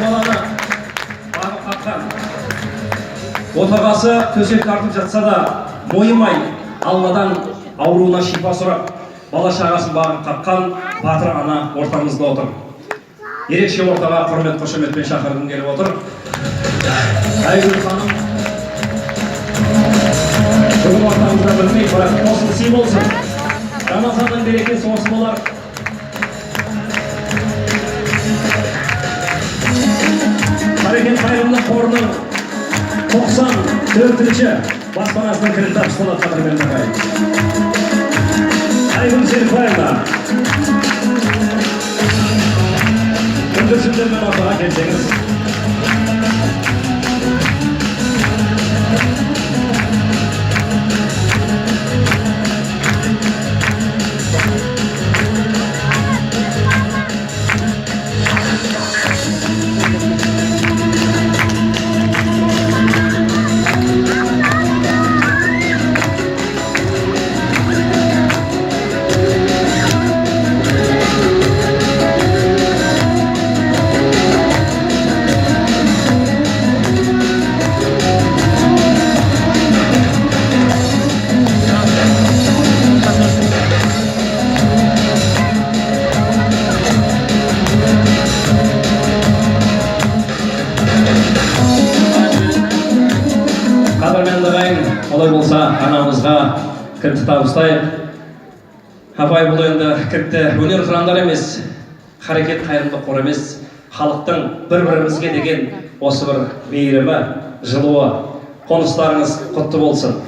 баланы бағып қаққан. Отағасы төсек тартып жатса да мойымай, Алладан ауруына шипа сұрап, бала шағасын бағып қаққан батыр ана ортамызда отыр. Ерекше ортаға құрмет қошеметпен шақырғым келіп отыр. Айгүл ханым бүгін ортамызда білмей, бірақ қосыл сый болсын. Рамазанның берекесі осы болар. Қарекен қайырымдылық қорының 94-ші баспанасының кілтін табысталады қадірменді ағайын. Айгүл Серікбаева. Бүлдіршіндермен ортаға келсеңіз. Олай болса, анамызға кілтті табыстайық. Апай, бұл енді кілтті өнер құрандар емес, харекет қайырымдылық қор емес, халықтың бір-бірімізге деген осы бір мейірімі, жылуы, қоныстарыңыз құтты болсын.